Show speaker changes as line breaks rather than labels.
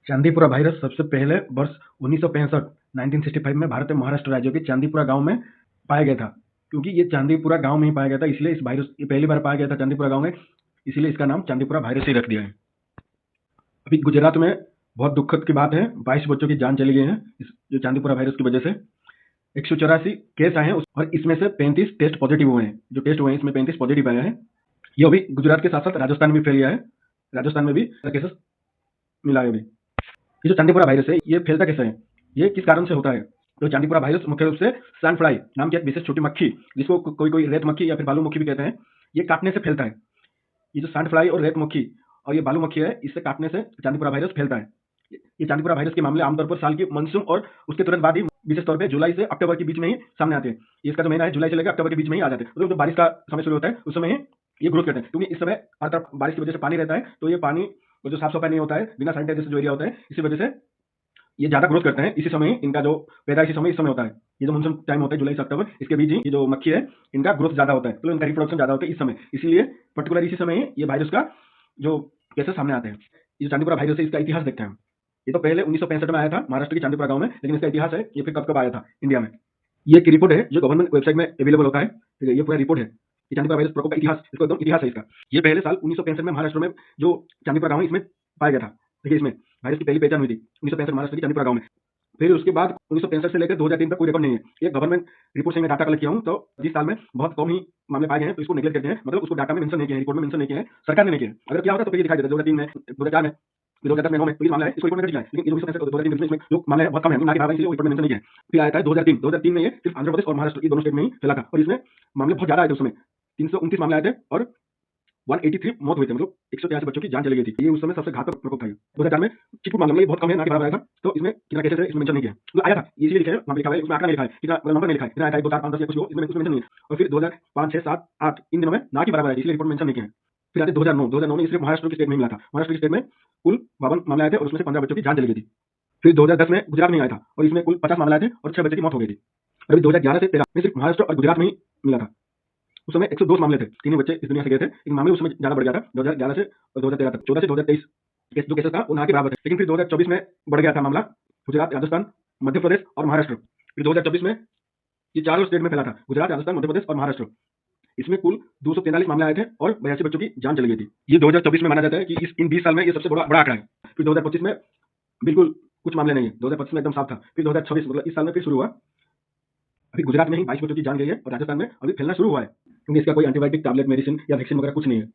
Chandipura virus सबसे पहले वर्ष 1965 1965 में भारत में महाराष्ट्र राज्य के चांदीपुरा गांव में पाया गया था। क्योंकि ये चांदीपुरा गांव में ही पाया गया था, इसलिए इस वायरस ये पहली बार पाया गया था चांदीपुरा गांव में, इसलिए इसका नाम चांदीपुरा वायरस ही रख दिया है। अभी गुजरात में बहुत दुखद की बात है, 22 बच्चों की जान चली गई है इस जो चांदीपुरा वायरस की वजह से। 184 केस आए हैं और इसमें से 35 टेस्ट पॉजिटिव हुए हैं। जो टेस्ट हुए हैं इसमें 35 पॉजिटिव आए हैं। ये अभी गुजरात के साथ साथ राजस्थान में भी फैल गया है। राजस्थान में भी केसेस मिला है अभी। ये जो चांदीपुरा वायरस है ये फैलता कैसे है, ये किस कारण से होता है? तो चांदीपुरा वायरस मुख्य रूप से सैंड फ्लाई नाम की एक विशेष छोटी मक्खी, जिसको कोई कोई रेत मक्खी या फिर बालू मक्खी भी कहते हैं, ये काटने से फैलता है। ये जो सैंड फ्लाई और रेत मक्खी और ये बालू मक्खी है, इससे काटने से चांदीपुरा वायरस फैलता है। ये चांदीपुरा वायरस के मामले आमतौर पर साल की मानसून और उसके तुरंत बाद ही विशेष तौर पे जुलाई से अक्टूबर के बीच में ही सामने आते हैं। ये इसका जो महीना है जुलाई से लेकर अक्टूबर के बीच में ही आ जाते हैं। मतलब जब बारिश का समय शुरू होता है उस समय ही ये ग्रोथ करते हैं, क्योंकि इस समय हर तरफ बारिश की वजह से पानी रहता है, तो ये पानी जो साफ सफाई नहीं होता है, बिना सैनिटाइजर जो एरिया होता है, इसी वजह से ये ज्यादा ग्रोथ करते हैं। इसी समय ही इनका जो पैदा इसी समय इस समय होता है। ये जो मानसून टाइम होता है जुलाई से अक्टूबर, इसके बीच ही ये जो मक्खी है इनका ग्रोथ ज्यादा होता है, तो इनका रिप्रोडक्शन ज्यादा होता है इस समय, इसीलिए पर्टिकुलर इसी समय ही ये वायरस का जो केसेस सामने आते हैं। ये जो चांदीपुरा वायरस है इसका इतिहास देखते हैं हम। ये तो पहले 1965 में आया था महाराष्ट्र के चांदीपुरा गांव में, लेकिन इसका इतिहास है ये फिर कब कब आया था इंडिया में। ये एक रिपोर्ट है जो गवर्नमेंट वेबसाइट में अवेलेबल होता है, ठीक है। ये पूरा रिपोर्ट है कि चांदीपुरा वायरस प्रकोप का इतिहास, इसको एकदम इतिहास है इसका। ये पहले साल 1965 में महाराष्ट्र में जो चांदीपुरा गांव है इसमें पाया गया था। देखिए इसमें वायरस की पहली पहचान हुई थी 1965 महाराष्ट्र के चांदीपुरा गांव में। फिर उसके बाद 1965 से लेकर 2003 तक कोई रिकॉर्ड नहीं है। ये गवर्नमेंट रिपोर्ट से मैं डाटा कलेक्ट किया हूँ, तो जिस साल में बहुत कम ही मामले पाए गए हैं तो इसको नेगलेक्ट करते हैं, मतलब उसको डाटा में मेंशन नहीं किया है, रिपोर्ट में मेंशन नहीं किया है, सरकार ने नहीं किया है। अगर क्या होता तो फिर ये दिखाई देता 2003 में, 2004 में, 2010 में, 9 में, तो ये मामला है इसको रिपोर्ट में दिया है। लेकिन 1965 2003 में इसमें जो मामला है बहुत कम है, ना के बराबर है, इसलिए वो रिपोर्ट में मेंशन नहीं किया है। फिर आया था 2003 में ये सिर्फ आंध्र प्रदेश और महाराष्ट्र ये दोनों स्टेट में ही फैला था, और इसमें मामले बहुत ज्यादा आए थे। उसमें 329 मामले आए थे और 183 मौत हुई थी, मतलब 183 बच्चों की जान चली गई थी। ये उस समय सबसे घातक प्रकोप था। 2004 में चिटपुट मामला ये बहुत कम है, ना के बराबर आया था, तो इसमें कितना केसेस है इसमें मेंशन नहीं किया है। मतलब आया था इसीलिए लिखा है, नाम लिखा हुआ है, उसमें आंकड़ा नहीं लिखा है, कितना नंबर नहीं लिखा है, कितना आया था 1 2 4 5 10 या कुछ भी हो, इसमें कुछ मेंशन नहीं है। और फिर 2005 6 7 8 इन दिनों में ना के बराबर है, इसलिए रिपोर्ट मेंशन नहीं किया है। फिर आते 2009 में सिर्फ महाराष्ट्र के स्टेट में ही मिला था। महाराष्ट्र के स्टेट में कुल 52 मामले आए थे और उसमें से 15 बच्चों की जान चली गई थी। फिर 2010 में गुजरात में आया था और इसमें कुल 50 मामले आए थे और 6 बच्चों की मौत हो गई थी। और अभी 2011 से 13 में सिर्फ महाराष्ट्र और गुजरात में ही मिला था। उस समय 102 मामले थे, 3 ही बच्चे इस दुनिया से गए थे, लेकिन मामले उस समय ज्यादा बढ़ गया था 2011 से और 2013 तक। 14 से 2023 जो केसेस था वो ना के बराबर थे, लेकिन फिर 2024 में बढ़ गया था मामला। गुजरात, राजस्थान, मध्य प्रदेश और महाराष्ट्र, फिर 2024 में ये चारों स्टेट में फैला था, गुजरात, राजस्थान, मध्य प्रदेश और महाराष्ट्र। इसमें कुल 243 मामले आए थे और 82 बच्चों की जान चली गई थी। ये 2024 में माना जाता है कि इन 20 साल में ये सबसे बड़ा आंकड़ा है। फिर 2025 में बिल्कुल कुछ मामले नहीं है, 2025 में एकदम साफ था। फिर 2026 मतलब इस साल में फिर शुरू हुआ। अभी गुजरात में ही 22 बच्चों की जान गई है और राजस्थान में अभी फैलना शुरू हुआ है, क्योंकि इसका कोई एंटीबायोटिक, टैबलेट, मेडिसिन या वैक्सीन वगैरह कुछ नहीं है।